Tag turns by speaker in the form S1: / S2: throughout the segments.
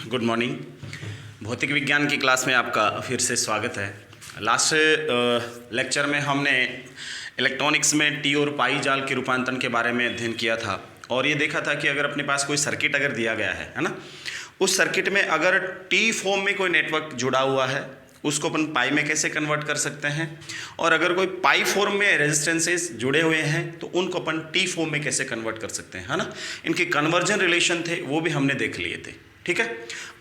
S1: Good morning. भौतिक विज्ञान की क्लास में आपका फिर से स्वागत है। लास्ट लेक्चर में हमने इलेक्ट्रॉनिक्स में टी और पाई जाल के रूपांतरण के बारे में अध्ययन किया था और ये देखा था कि अगर अपने पास कोई सर्किट अगर दिया गया है ना, उस सर्किट में अगर टी फॉर्म में कोई नेटवर्क जुड़ा हुआ है उसको अपन पाई में कैसे कन्वर्ट कर सकते हैं, और अगर कोई पाई फॉर्म में रेजिस्टेंसेस जुड़े हुए हैं तो उनको अपन टी फॉर्म में कैसे कन्वर्ट कर सकते हैं, है ना। इनके कन्वर्जन रिलेशन थे वो भी हमने देख लिए थे। ठीक है,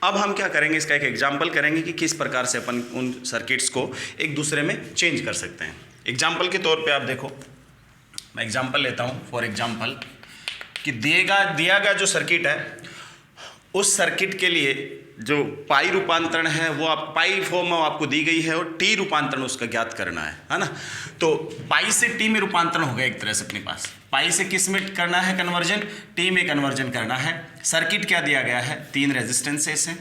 S1: अब हम क्या करेंगे, इसका एक एग्जाम्पल करेंगे कि किस प्रकार से अपन उन सर्किट्स को एक दूसरे में चेंज कर सकते हैं। एग्जाम्पल के तौर पे आप देखो, मैं एग्जाम्पल लेता हूँ फॉर एग्जाम्पल कि दिया गया जो सर्किट है उस सर्किट के लिए जो पाई रूपांतरण है वो आप पाई फॉर्म में आपको दी गई है और टी रूपांतरण उसका ज्ञात करना है ना। तो पाई से टी में रूपांतरण हो गया एक तरह से अपने पास। पाई से किस में करना है कन्वर्जन, टी में कन्वर्जन करना है। सर्किट क्या दिया गया है, 3 रेजिस्टेंसेस हैं,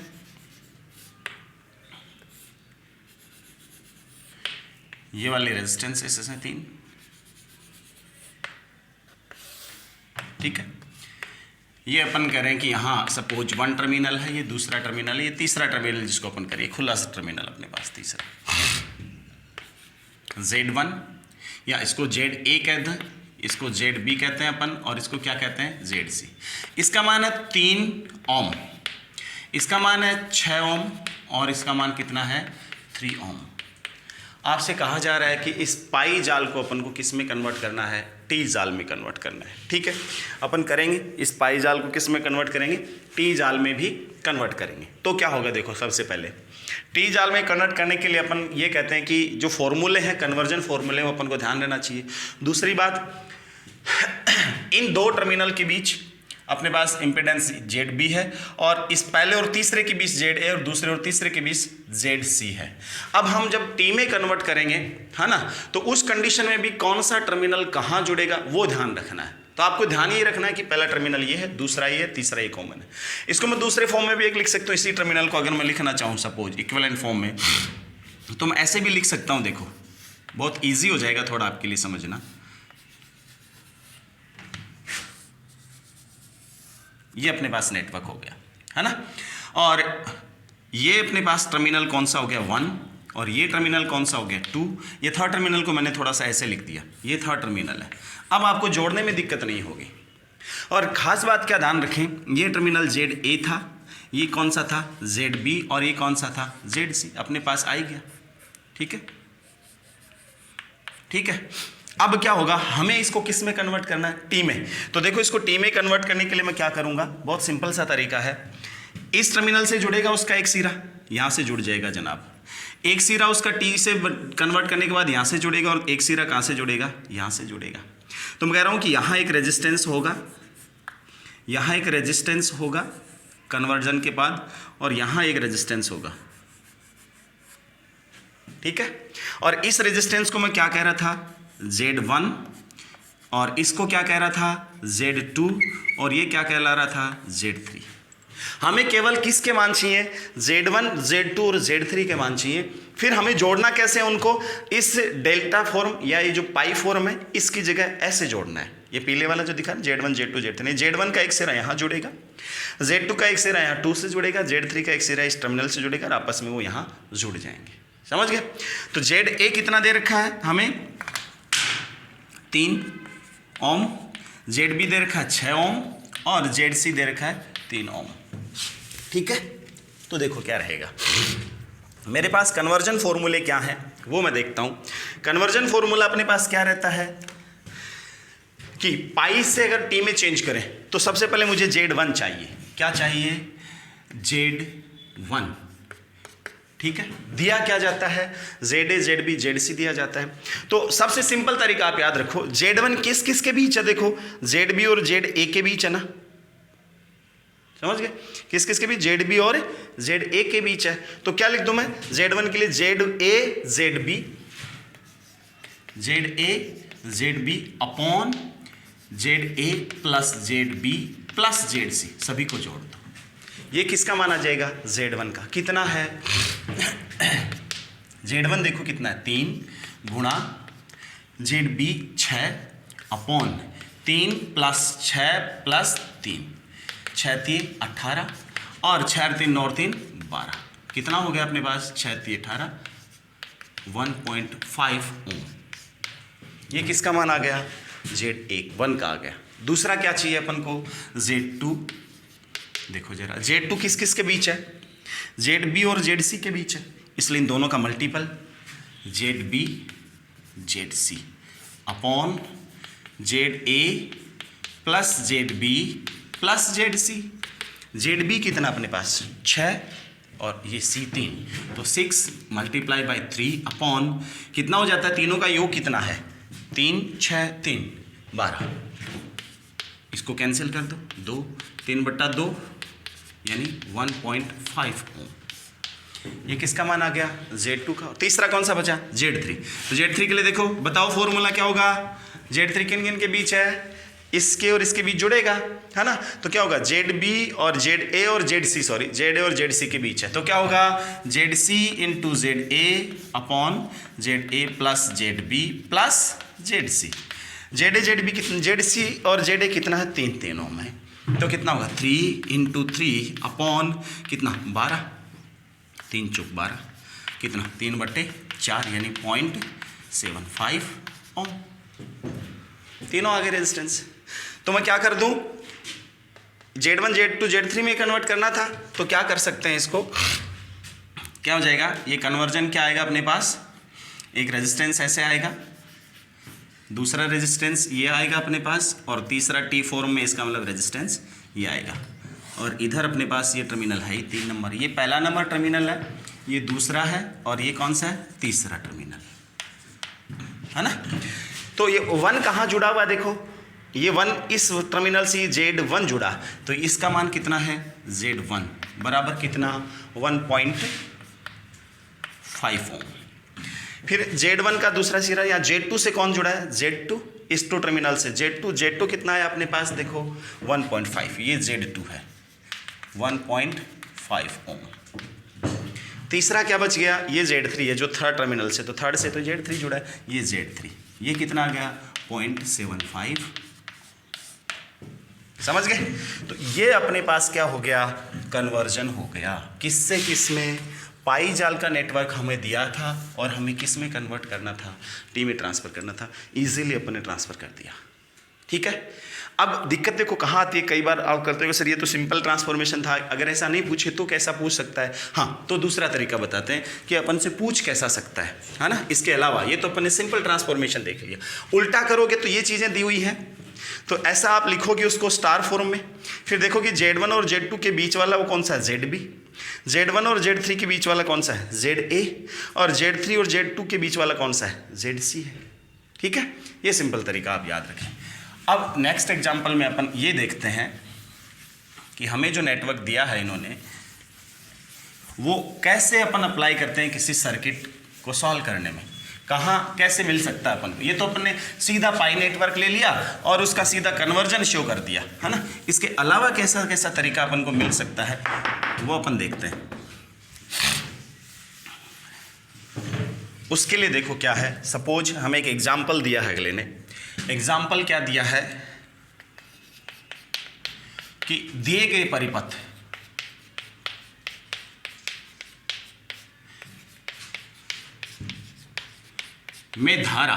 S1: ये वाले रेजिस्टेंसेस हैं 3। ठीक है, ये अपन करें कि यहाँ सपोज 1 टर्मिनल है, ये दूसरा टर्मिनल है, ये तीसरा टर्मिनल जिसको अपन करें खुला सा टर्मिनल अपने पास तीसरा Z1, या इसको ZA कहते हैं, इसको ZB कहते हैं अपन, और इसको क्या कहते हैं ZC। इसका मान है 3 ओम, इसका मान है 6 ओम, और इसका मान कितना है 3 ओम। आपसे कहा जा रहा है कि इस पाई जाल को अपन को किस में कन्वर्ट करना है, टी जाल में कन्वर्ट करना है। ठीक है, अपन करेंगे इस पाई जाल को किस में कन्वर्ट करेंगे, टी जाल में भी कन्वर्ट करेंगे। तो क्या होगा, देखो सबसे पहले टी जाल में कन्वर्ट करने के लिए अपन ये कहते हैं कि जो फॉर्मूले हैं कन्वर्जन फॉर्मूले वो अपन को ध्यान रहना चाहिए। दूसरी बात, इन 2 टर्मिनल के बीच अपने पास इम्पिडेंस ZB है और इस पहले और तीसरे के बीच ZA और दूसरे और तीसरे के बीच ZC है। अब हम जब टी में कन्वर्ट करेंगे, है ना, तो उस कंडीशन में भी कौन सा टर्मिनल कहाँ जुड़ेगा वो ध्यान रखना है। तो आपको ध्यान ये रखना है कि पहला टर्मिनल ये है, दूसरा ये है, तीसरा ये कॉमन है। इसको मैं दूसरे फॉर्म में भी एक लिख सकता हूँ, इसी टर्मिनल को अगर मैं लिखना चाहूँ सपोज इक्विवेलेंट फॉर्म में, तो मैं ऐसे भी लिख सकता हूँ। देखो बहुत ईजी हो जाएगा थोड़ा आपके लिए समझना। ये अपने पास नेटवर्क हो गया, है ना, और ये अपने पास टर्मिनल कौन सा हो गया 1, और ये टर्मिनल कौन सा हो गया 2। ये थर्ड टर्मिनल को मैंने थोड़ा सा ऐसे लिख दिया, ये थर्ड टर्मिनल है। अब आपको जोड़ने में दिक्कत नहीं होगी। और ख़ास बात क्या ध्यान रखें, ये टर्मिनल ZA था, ये कौन सा था ZB, और ये कौन सा था ZC, अपने पास आ ही गया। ठीक है, ठीक है। अब क्या होगा, हमें इसको किस में कन्वर्ट करना है, टी में। तो देखो इसको टी में कन्वर्ट करने के लिए मैं क्या करूंगा, बहुत सिंपल सा तरीका है। इस टर्मिनल से जुड़ेगा उसका एक सिरा, यहां से जुड़ जाएगा जनाब। एक सिरा उसका टी से कन्वर्ट करने के बाद यहां से जुड़ेगा, और एक सिरा कहां से जुड़ेगा, यहां से जुड़ेगा। तो मैं कह रहा हूं कि यहां एक रेजिस्टेंस होगा, यहां एक रेजिस्टेंस होगा कन्वर्जन के बाद, और यहां एक रेजिस्टेंस होगा। ठीक है, और इस रेजिस्टेंस को मैं क्या कह रहा था Z1, और इसको क्या कह रहा था Z2, और ये क्या कहला रहा था Z3। हमें केवल किसके मान चाहिए, Z1, Z2 और Z3 के मान चाहिए। फिर हमें जोड़ना कैसे उनको, इस डेल्टा फॉर्म या ये जो पाई फॉर्म है इसकी जगह ऐसे जोड़ना है। ये पीले वाला जो दिखा Z1, Z2, Z3, Z1 का एक सिरा यहाँ जुड़ेगा, Z2 का एक सिरा यहाँ 2 से जुड़ेगा, Z3 का एक सिरा इस टर्मिनल से जुड़ेगा, और आपस में वो यहाँ जुड़ जाएंगे। समझ गए। तो ZA कितना दे रखा है हमें 3 ओम, ZB दे रखा है 6 ओम, और ZC दे रखा है 3 ओम। ठीक है, तो देखो क्या रहेगा, मेरे पास कन्वर्जन फॉर्मूले क्या है वो मैं देखता हूँ। कन्वर्जन फॉर्मूला अपने पास क्या रहता है कि पाई से अगर टी में चेंज करें तो सबसे पहले मुझे Z1 चाहिए। क्या चाहिए, Z1। ठीक है, दिया क्या जाता है ZA, ZB, ZC दिया जाता है। तो सबसे सिंपल तरीका आप याद रखो, Z1 किस किस के बीच है, देखो ZB और ZA के बीच है ना, समझ गए, किस किस के बीच, ZB और ZA के बीच है। तो क्या लिख दूं मैं, Z1 के लिए ZA ZB, ZA ZB upon ZA plus ZB plus ZC, सभी को जोड़ दो। ये किसका माना जाएगा, Z1 का। कितना है Z1 देखो कितना है 3 गुणा ZB 6 अपॉन 3 प्लस 6 प्लस 3, 6 3 18, और 6 3 9 3 12, कितना हो गया अपने पास 6 3 18, 1.5 ओम। ये किसका मान आ गया, Z1 का आ गया। दूसरा क्या चाहिए अपन को, Z2। देखो जरा Z2 किस किस के बीच है, ZB और ZC के बीच है, इसलिए इन दोनों का multiple ZB ZC upon ZA plus ZB plus ZC। ZB कितना अपने पास 6 और ये C 3, तो 6 मल्टीप्लाई बाई 3 अपॉन कितना हो जाता है, तीनों का योग कितना है 3 6 3 12, इसको कैंसिल कर दो, 2 3/2 यानी 1.5 ओम। ये किसका मान आ गया, Z2 का। तीसरा कौन सा बचा, Z3। तो Z3 के लिए देखो, बताओ फॉर्मूला क्या होगा, Z3 किन किन के बीच है, इसके और इसके बीच जुड़ेगा, है ना। तो क्या होगा, ZB और ZA और ZC, सॉरी ZA और ZC के बीच है, तो क्या होगा ZC into ZA upon ZA plus ZB plus ZC। ZA ZB कितना, ZC और ZA कितना है 3 3 ओम है, तो कितना होगा 3 इंटू 3 अपॉन कितना 12, 3 चौक 12, कितना 3/4 यानी 0.75 ओम। तीनों आगे रेजिस्टेंस। तो मैं क्या कर दूं, Z1 Z2 Z3 में कन्वर्ट करना था, तो क्या कर सकते हैं, इसको क्या हो जाएगा, ये कन्वर्जन क्या आएगा अपने पास, एक रेजिस्टेंस ऐसे आएगा, दूसरा रेजिस्टेंस ये आएगा अपने पास, और तीसरा T फॉर्म में इसका मतलब रेजिस्टेंस ये आएगा, और इधर अपने पास ये टर्मिनल है 3 नंबर, ये पहला नंबर टर्मिनल है, ये दूसरा है, और ये कौन सा है, तीसरा टर्मिनल है ना। तो ये 1 कहाँ जुड़ा हुआ है, देखो ये 1 इस टर्मिनल से Z1 जुड़ा, तो इसका मान कितना है, Z1 बराबर कितना 1.5 ओम। फिर Z1 का दूसरा सिरा या Z2 से कौन जुड़ा है, Z2 इस 2 टर्मिनल से, Z2 कितना है अपने पास, देखो 1.5, ये Z2 है 1.5 ओम। तीसरा क्या बच गया, ये Z3 है जो थर्ड टर्मिनल से, तो थर्ड से तो Z3 जुड़ा है, ये Z3, ये कितना आ गया 0.75, समझ गए। तो ये अपने पास क्या हो गया, कन्वर्जन हो गया, किससे किस में, पाई जाल का नेटवर्क हमें दिया था और हमें किस में कन्वर्ट करना था, टी में ट्रांसफ़र करना था, इजीली अपन ने ट्रांसफ़र कर दिया, ठीक है। अब दिक्कत देखो कहाँ आती है, कई बार आप करते हो सर ये तो सिंपल ट्रांसफॉर्मेशन था, अगर ऐसा नहीं पूछे तो कैसा पूछ सकता है। हाँ, तो दूसरा तरीका बताते हैं कि अपन से पूछ कैसा सकता है ना। इसके अलावा ये तो अपन ने सिंपल ट्रांसफॉर्मेशन देख लिया, उल्टा करोगे तो ये चीज़ें दी हुई हैं, तो ऐसा आप लिखोगे उसको स्टार फॉर्म में, फिर देखो कि Z1 और Z2 के बीच वाला वो कौन सा है, ZB, Z1 और Z3 के बीच वाला कौन सा है, ZA, और Z3 और Z2 के बीच वाला कौन सा है, ZC है, ठीक है। ये सिंपल तरीका आप याद रखें। अब नेक्स्ट एग्जांपल में अपन ये देखते हैं कि हमें जो नेटवर्क दिया है इन्होंने, वो कैसे अपन अप्लाई करते हैं किसी सर्किट को सॉल्व करने में, कहाँ कैसे मिल सकता है अपन को। ये तो अपन ने सीधा पाई नेटवर्क ले लिया और उसका सीधा कन्वर्जन शो कर दिया, है ना। इसके अलावा कैसा कैसा तरीका अपन को मिल सकता है वो अपन देखते हैं। उसके लिए देखो क्या है, सपोज हमें एक एग्जाम्पल दिया है अगले ने। एग्जाम्पल क्या दिया है कि दिए गए परिपथ में धारा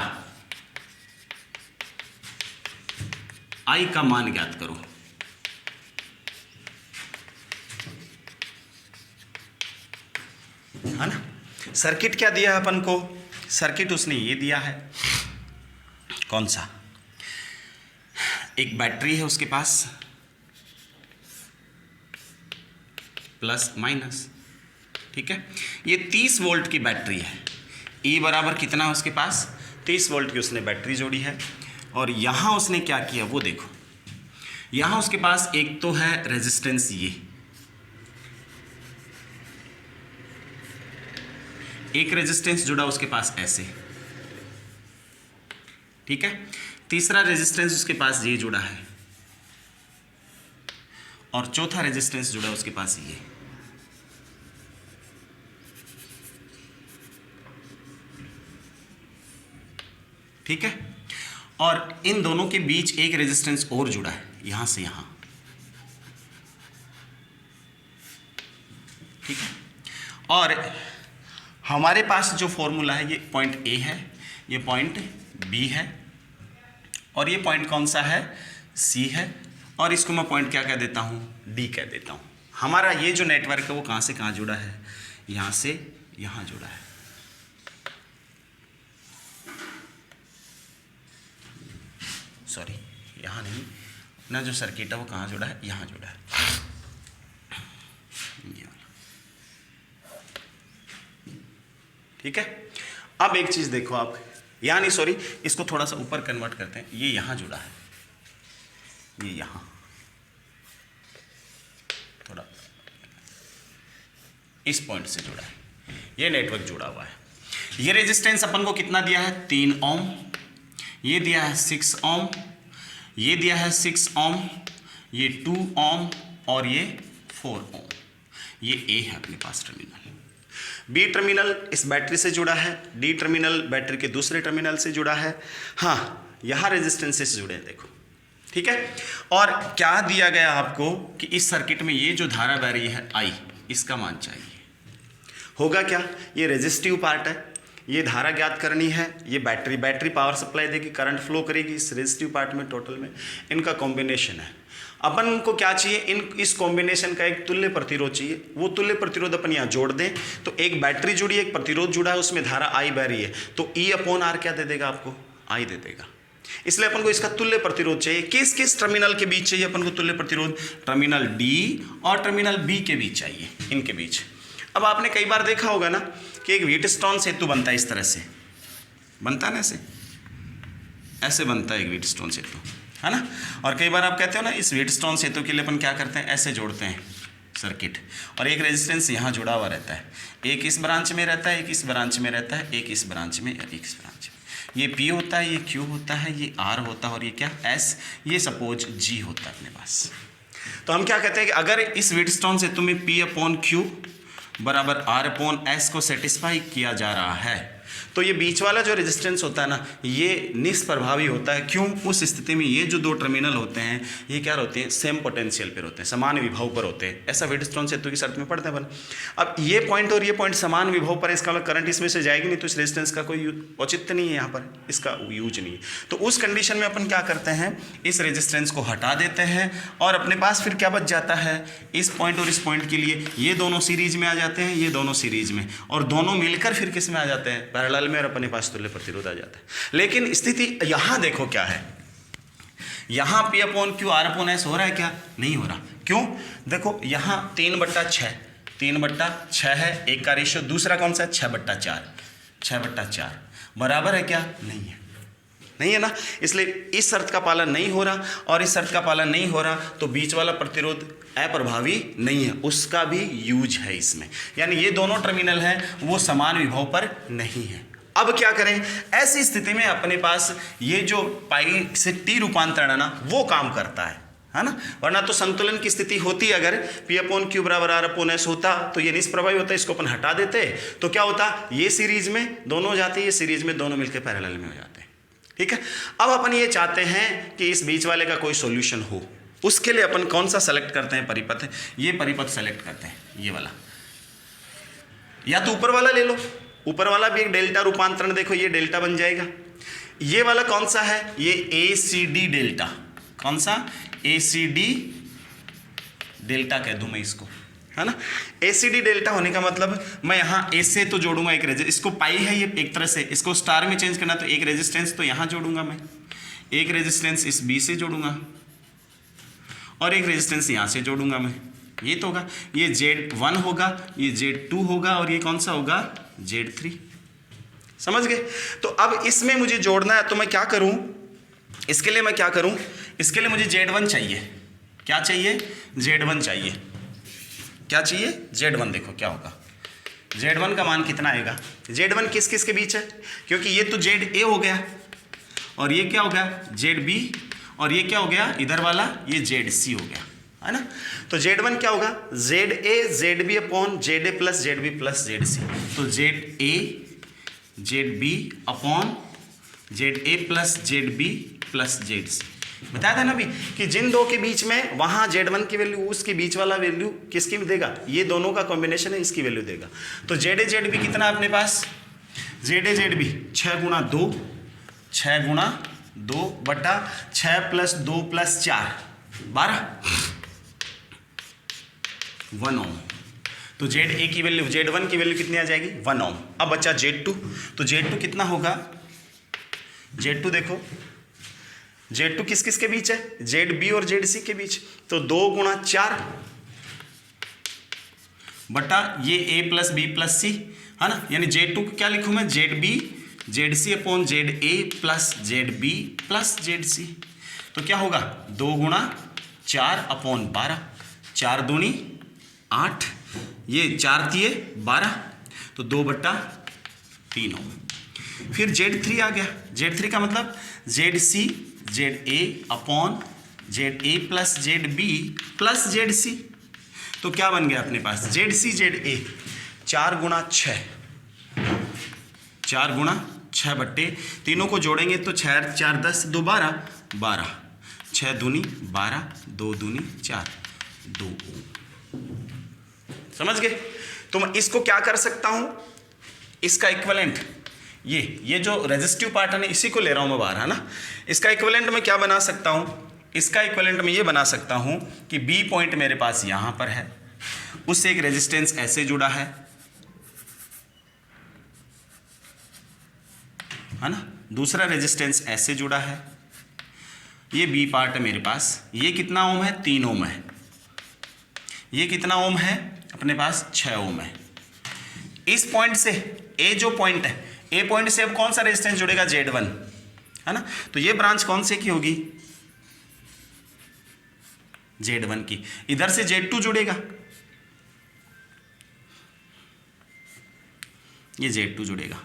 S1: I का मान ज्ञात करो। है ना। सर्किट क्या दिया है अपन को, सर्किट उसने ये दिया है, कौन सा, एक बैटरी है उसके पास प्लस माइनस, ठीक है। ये 30 वोल्ट की बैटरी है, E बराबर कितना है उसके पास, 30 वोल्ट की उसने बैटरी जोड़ी है, और यहाँ उसने क्या किया वो देखो, यहाँ उसके पास एक तो है रेजिस्टेंस, ये एक रेजिस्टेंस जुड़ा उसके पास ऐसे, ठीक है। तीसरा रेजिस्टेंस उसके पास ये जुड़ा है, और चौथा रेजिस्टेंस जुड़ा उसके पास ये, ठीक है। और इन दोनों के बीच एक रेजिस्टेंस और जुड़ा है, यहां से यहां, ठीक है। और हमारे पास जो फॉर्मूला है, ये पॉइंट ए है, ये पॉइंट बी है, और ये पॉइंट कौन सा है, सी है, और इसको मैं पॉइंट क्या कह देता हूँ, डी कह देता हूँ। हमारा ये जो नेटवर्क है वो कहाँ से कहाँ जुड़ा है, यहाँ से यहाँ जुड़ा है। सॉरी, यहाँ नहीं, अपना जो सर्किट है वो कहाँ जुड़ा है, यहाँ जुड़ा है, ये वाला। ठीक है। अब एक चीज़ देखो आप, यहाँ नहीं, सॉरी, इसको थोड़ा सा ऊपर कन्वर्ट करते हैं। ये यहाँ जुड़ा है, ये यहाँ थोड़ा इस पॉइंट से जुड़ा है, ये नेटवर्क जुड़ा हुआ है। ये रेजिस्टेंस अपन को कितना दिया है, 3 ओम, ये दिया है 6 ओम, ये दिया है 6 ओम, ये 2 ओम, और ये 4 ओम। ये ए है अपने पास टर्मिनल। बी टर्मिनल इस बैटरी से जुड़ा है, डी टर्मिनल बैटरी के दूसरे टर्मिनल से जुड़ा है। हाँ, यहाँ रेजिस्टेंसेस जुड़े हैं, देखो। ठीक है। और क्या दिया गया आपको कि इस सर्किट में ये जो धारा बह रही है आई, इसका मान चाहिए। होगा क्या, ये रेजिस्टिव पार्ट है, ये धारा ज्ञात करनी है, ये बैटरी पावर सप्लाई देगी, करंट फ्लो करेगी इस रेजिस्टिव पार्ट में, टोटल में इनका कॉम्बिनेशन है। अपन को क्या चाहिए, इस कॉम्बिनेशन का एक तुल्य प्रतिरोध चाहिए। वो तुल्य प्रतिरोध अपन यहाँ जोड़ दें तो एक बैटरी जुड़ी है, एक प्रतिरोध जुड़ा है, उसमें धारा आई बह रही है, तो E/R क्या दे देगा आपको, आई दे देगा। इसलिए अपन को इसका तुल्य प्रतिरोध चाहिए। किस किस टर्मिनल के बीच चाहिए अपन को तुल्य प्रतिरोध, टर्मिनल डी और टर्मिनल बी के बीच चाहिए, इनके बीच। अब आपने कई बार देखा होगा ना कि एक व्हीटस्टोन सेतु बनता है, इस तरह से बनता है ना, ऐसे बनता है एक व्हीटस्टोन सेतु, है ना। और कई बार आप कहते हो ना, इस व्हीटस्टोन सेतु के लिए अपन क्या करते हैं, ऐसे जोड़ते हैं सर्किट, और एक रेजिस्टेंस यहाँ जुड़ा हुआ रहता है, एक इस ब्रांच में रहता है, एक इस ब्रांच में रहता है, एक इस ब्रांच में, एक इस ब्रांच में। ये P होता है, ये Q होता है, ये R होता है, और ये क्या S, ये सपोज G होता है अपने पास। तो हम क्या कहते हैं कि अगर इस व्हीटस्टोन से तुम्हें P/Q बराबर R/S को सेटिस्फाई किया जा रहा है, तो ये बीच वाला जो रेजिस्टेंस होता है ना, ये निष्प्रभावी होता है। क्यों, उस स्थिति में ये जो दो टर्मिनल होते हैं, ये क्या होते हैं, सेम पोटेंशियल पर होते हैं, समान विभव पर होते हैं। ऐसा व्हीटस्टोन सेतु की शर्त में पढ़ते हैं अपन। अब ये पॉइंट और ये पॉइंट समान विभव पर, इसका मतलब करंट इसमें से जाएगी नहीं, तो इस रेजिस्टेंस का कोई औचित्य नहीं है, यहाँ पर इसका यूज नहीं है। तो उस कंडीशन में अपन क्या करते हैं, इस रेजिस्टेंस को हटा देते हैं, और अपने पास फिर क्या बच जाता है, इस पॉइंट और इस पॉइंट के लिए ये दोनों सीरीज में आ जाते हैं, ये दोनों सीरीज में, और दोनों मिलकर फिर किस में आ जाते हैं, पैरेलल में, और अपने पास तुल्य प्रतिरोध आ जाता है। लेकिन स्थिति यहां देखो क्या है, यहां P/Q R/S हो रहा है क्या, नहीं हो रहा। क्यों, देखो यहां 3/6 है, एक का रेशियो, दूसरा कौन सा है, 6/4 बराबर है क्या, नहीं है, नहीं है ना। इसलिए इस शर्त का पालन नहीं हो रहा, और इस शर्त का पालन नहीं हो रहा, तो बीच वाला प्रतिरोध अप्रभावी नहीं है, उसका भी यूज है इसमें। यानी ये दोनों टर्मिनल हैं वो समान विभव पर नहीं है। अब क्या करें, ऐसी स्थिति में अपने पास ये जो पाई से टी रूपांतरण है ना, वो काम करता है ना। वरना तो संतुलन की स्थिति होती, अगर P/Q बराबर R/S होता तो ये निष्प्रभावी होता, इसको अपन हटा देते, तो क्या होता, ये सीरीज में दोनों जाते, ये सीरीज में दोनों मिलकर पैरेलल में हो जाते हैं। ठीक है। अब अपन ये चाहते हैं कि इस बीच वाले का कोई सॉल्यूशन हो, उसके लिए अपन कौन सा सेलेक्ट करते हैं, परिपथ, ये परिपथ सेलेक्ट करते हैं, ये वाला, या तो ऊपर वाला ले लो, ऊपर वाला भी एक डेल्टा रूपांतरण, देखो ये डेल्टा बन जाएगा। ये वाला कौन सा है, ये ACD डेल्टा, कौन सा, ACD डेल्टा कह दूं मैं इसको, है ना। ACD डेल्टा होने का मतलब मैं यहाँ A से तो जोड़ूंगा एक रेजिस्टेंस, इसको पाई है ये एक तरह से, इसको स्टार में चेंज करना, तो एक रेजिस्टेंस तो यहाँ जोड़ूंगा मैं, एक रेजिस्टेंस इस B से जोड़ूंगा, और एक रेजिस्टेंस यहाँ से जोड़ूंगा मैं, ये तो होगा, ये Z1 होगा, ये Z2 होगा, और ये कौन सा होगा, Z3। समझ गए। तो अब इसमें मुझे जोड़ना है, तो मैं क्या करूं, इसके लिए मैं क्या करूं, इसके लिए मुझे Z1 चाहिए। क्या चाहिए, Z1 चाहिए। क्या चाहिए, Z1। देखो क्या होगा, Z1 का मान कितना आएगा, Z1 किस किस के बीच है, क्योंकि ये तो ZA हो गया, और ये क्या हो गया, ZB, और ये क्या हो गया, इधर वाला ये ZC हो गया, है ना। तो Z1 क्या होगा, ZA ZB upon ZA plus ZB plus ZC, तो ZA ZB upon ZA plus ZB plus ZC, बताया था ना अभी कि जिन दो के बीच में वहाँ Z1 की वैल्यू उसके बीच वाला वैल्यू किसकी देगा, ये दोनों का कॉम्बिनेशन है, इसकी वैल्यू देगा। तो ZA ZB कितना है अपने पास, ZA ZB 6 गुणा 2, 6 गुणा 2 बटा 6 प्लस 2 प्लस 4 12 1 ओम। तो ZA की वैल्यू Z1 की वैल्यू कितनी आ जाएगी 1 ओम। अब बच्चा Z2, तो Z2 कितना होगा, Z2 देखो Z2 किस किस के बीच है, ZB और ZC के बीच, तो 2 गुणा 4 बटा ये A plus B plus C है ना, यानी Z2 को क्या लिखूँ मैं, ZB ZC upon ZA plus ZB plus ZC। तो क्या होगा 2 गुणा 4 अपॉन 12, 4 दूनी 8, ये 4 तिये 12, तो 2 बट्टा 3 ओम। फिर Z3 आ गया, Z3 का मतलब ZC ZA upon ZA plus ZB plus ZC। तो क्या बन गया अपने पास ZC ZA 4 गुणा 6, 4 गुणा 6 बट्टे, तीनों को जोड़ेंगे तो 6 4 10 2 12 12, 6 दूनी 12, 2 दूनी 4, 2 ओम। समझ गए। तो मैं इसको क्या कर सकता हूं, इसका इक्विवेलेंट ये जो रेजिस्टिव पार्ट है ना, इसी को ले रहा हूं मैं बाहर, है ना। इसका इक्विवेलेंट मैं क्या बना सकता हूं, इसका इक्विवेलेंट मैं ये बना सकता हूं कि बी पॉइंट मेरे पास यहां पर है, उससे एक रेजिस्टेंस ऐसे जुड़ा है ना, दूसरा रेजिस्टेंस ऐसे जुड़ा है, ये बी पार्ट है मेरे पास, ये कितना ओम है 3 ओम है, ये कितना ओम है अपने पास 6 ओम है। इस पॉइंट से ए जो पॉइंट है, ए पॉइंट से अब कौन सा रेजिस्टेंस जुड़ेगा Z1 है ना, तो ये ब्रांच कौन से की होगी Z1 की, इधर से Z2 जुड़ेगा, ये Z2 जुड़ेगा,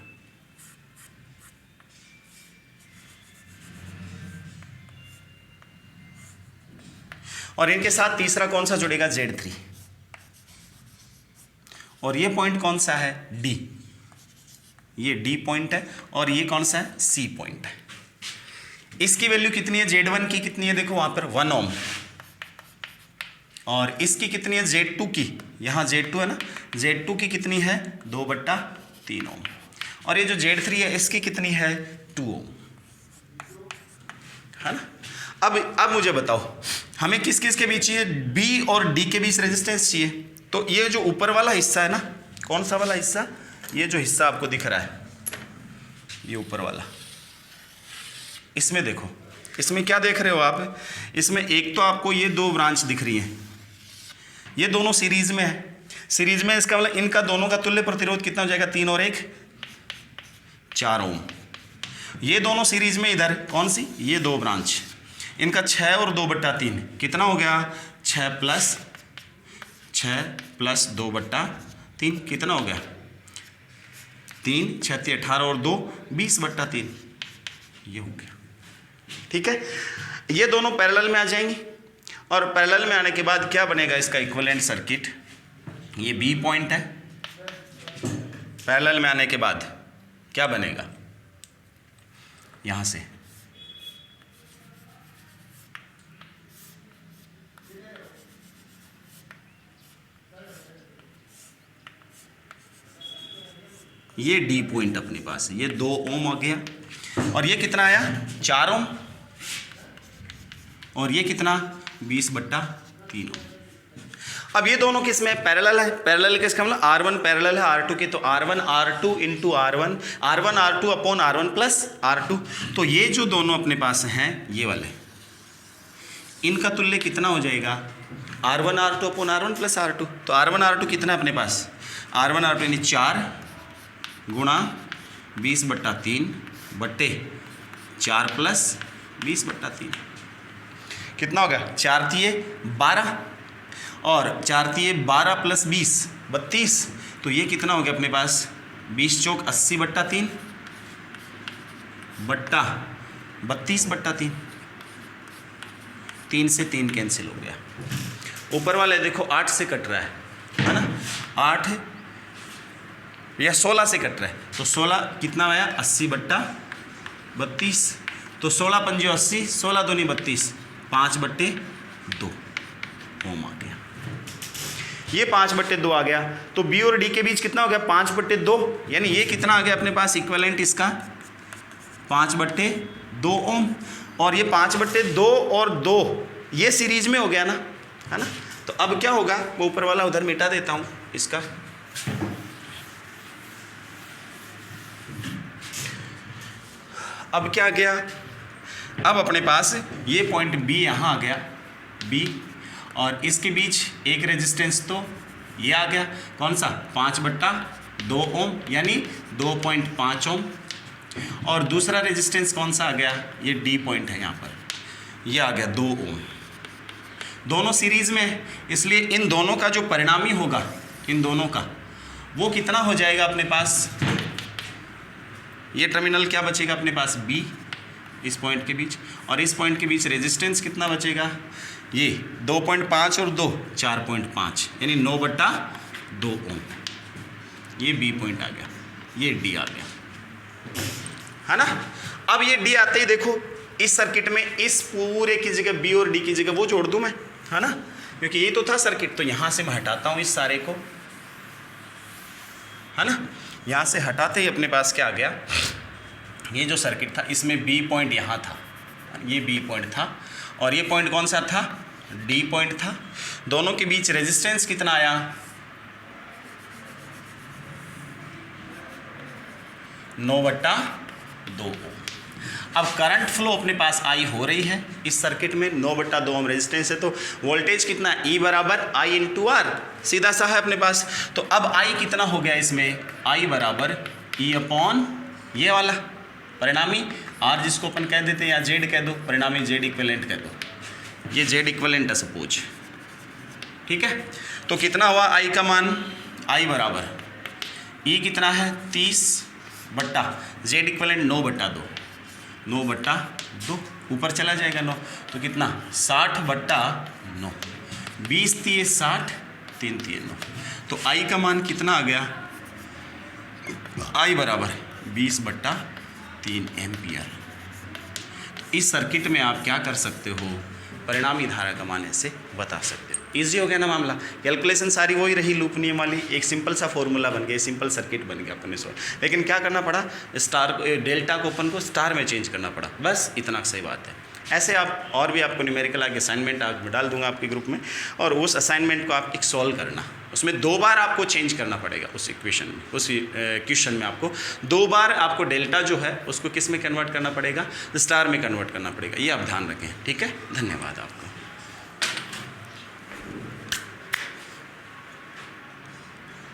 S1: और इनके साथ तीसरा कौन सा जुड़ेगा Z3, और ये पॉइंट कौन सा है D, ये D पॉइंट है, और ये कौन सा है C पॉइंट है। इसकी वैल्यू कितनी है Z1 की, कितनी है देखो वहां पर 1 ओम, और इसकी कितनी है Z2 की, यहाँ Z2 है ना, Z2 की कितनी है 2/3 ओम, और ये जो Z3 है इसकी कितनी है 2 ओम, है ना। अब मुझे बताओ हमें किस किस के बीच चाहिए, B और D के बीच रेजिस्टेंस चाहिए। तो ये जो ऊपर वाला हिस्सा है ना, कौन सा वाला हिस्सा, ये जो हिस्सा आपको दिख रहा है, ये ऊपर वाला, इसमें देखो, इसमें क्या देख रहे हो आप, इसमें एक तो आपको ये 2 ब्रांच दिख रही हैं, ये दोनों सीरीज में है, सीरीज में इसका मतलब इनका दोनों का तुल्य प्रतिरोध कितना हो जाएगा 3 और 1 4 ओम। ये दोनों सीरीज में, इधर कौन सी, ये 2 ब्रांच, इनका 6 और 2/3 कितना हो गया 6 प्लस 2/3 कितना हो गया 3, 6 18 और 2 20/3, ये हो गया। ठीक है, ये दोनों पैरेलल में आ जाएंगी, और पैरेलल में आने के बाद क्या बनेगा इसका इक्विवेलेंट सर्किट, ये बी पॉइंट है, पैरेलल में आने के बाद क्या बनेगा, यहां से ये डी पॉइंट अपने पास है, ये 2 ओम आ गया, और ये कितना आया 4 ओम, और ये कितना 20/3 ओम। अब ये दोनों किस में पैरेलल है, पैरेलल किसका मतलब R1 पैरेलल है R2 के, तो R1 R2 into R1 R2 upon R1 plus R2। तो ये जो दोनों अपने पास हैं ये वाले, इनका तुल्य कितना हो जाएगा R1 R2 upon R1 plus R2। तो R1 R2 कितना है अपने पास, R1 R2 यानी 4 गुणा 20/3 बट्टे 4 प्लस 20/3 कितना होगा 4 तिये 12, और 4 तिये 12 प्लस 20 32, तो ये कितना हो गया अपने पास 20 चौक 80/3 बट्टा 32/3, 3 से 3 कैंसिल हो गया। ऊपर वाले देखो 8 से कट रहा है ना, 8 या 16 से कट रहा है, तो 16 कितना आया 80/32, तो 16 पंजे 80, 16 दूनी 32, 5/2 ओम आ गया। ये 5/2 आ गया। तो बी और डी के बीच कितना हो गया? 5/2, यानी ये कितना आ गया अपने पास इक्विवेलेंट इसका? 5/2 ओम। और ये 5/2 और 2 ये सीरीज में हो गया ना, है ना। तो अब क्या होगा, वो ऊपर वाला उधर मिटा देता हूँ इसका। अब क्या गया, अब अपने पास ये पॉइंट बी यहाँ आ गया, बी, और इसके बीच एक रेजिस्टेंस तो ये आ गया, कौन सा? 5/2 ओम, यानी 2.5 ओम। और दूसरा रेजिस्टेंस कौन सा आ गया? ये डी पॉइंट है यहाँ पर, ये आ गया 2 ओम। दोनों सीरीज में है, इसलिए इन दोनों का जो परिणामी होगा, इन दोनों का, वो कितना हो जाएगा अपने पास? ये टर्मिनल क्या बचेगा अपने पास? बी, इस पॉइंट के बीच, और इस पॉइंट के बीच रेजिस्टेंस कितना बचेगा? ये 2.5 और 2 4.5, यानी 9/2 ओम। ये बी पॉइंट आ गया, ये डी आ गया, है ना। अब ये डी आते ही देखो इस सर्किट में इस पूरे की जगह बी और डी की जगह वो जोड़ दूं मैं, है ना, क्योंकि ये तो था सर्किट। तो यहाँ से मैं हटाता हूँ इस सारे को, है ना। यहाँ से हटाते ही अपने पास क्या आ गया, ये जो सर्किट था इसमें बी पॉइंट यहाँ था, ये बी पॉइंट था, और ये पॉइंट कौन सा था? डी पॉइंट था। दोनों के बीच रेजिस्टेंस कितना आया? 9/2 ओम। अब करंट फ्लो अपने पास आई हो रही है इस सर्किट में, 9/2 ओम रेजिस्टेंस है, तो वोल्टेज कितना? E बराबर I इंटू आर, सीधा सा है अपने पास। तो अब I कितना हो गया इसमें? I बराबर E अपॉन ये वाला परिणामी, R जिसको अपन कह देते हैं, या Z कह दो, परिणामी Z इक्विवेलेंट कह दो, ये Z इक्विवेलेंट है सपोज, ठीक है। तो कितना हुआ I का मान? I बराबर E कितना है? 30 बट्टा Z इक्विवेलेंट 9/2, 9/2 ऊपर चला जाएगा 9, तो कितना? 60/9, 20 × 60, 3 × 9, तो I का मान कितना आ गया? I बराबर 20/3 एम्पियर। तो इस सर्किट में आप क्या कर सकते हो? परिणामी धारा का मान ऐसे बता सकते हो। इजी हो गया ना मामला। कैलकुलेशन सारी वही रही, लूप नियम वाली, एक सिंपल सा फॉर्मूला बन गया, सिंपल सर्किट बन गया अपने सो। लेकिन क्या करना पड़ा? स्टार, डेल्टा को अपन को स्टार में चेंज करना पड़ा, बस इतना सही बात है। ऐसे आप और भी आपको न्यूमेरिकल आगे असाइनमेंट आप डाल दूंगा आपके ग्रुप में, और उस असाइनमेंट को आप एक सॉल्व करना, उसमें 2 बार आपको चेंज करना पड़ेगा उस इक्वेशन में, उस क्वेश्चन में आपको 2 बार आपको डेल्टा जो है उसको किस में कन्वर्ट करना पड़ेगा? स्टार में कन्वर्ट करना पड़ेगा। ये आप ध्यान रखें, ठीक है। धन्यवाद आपको।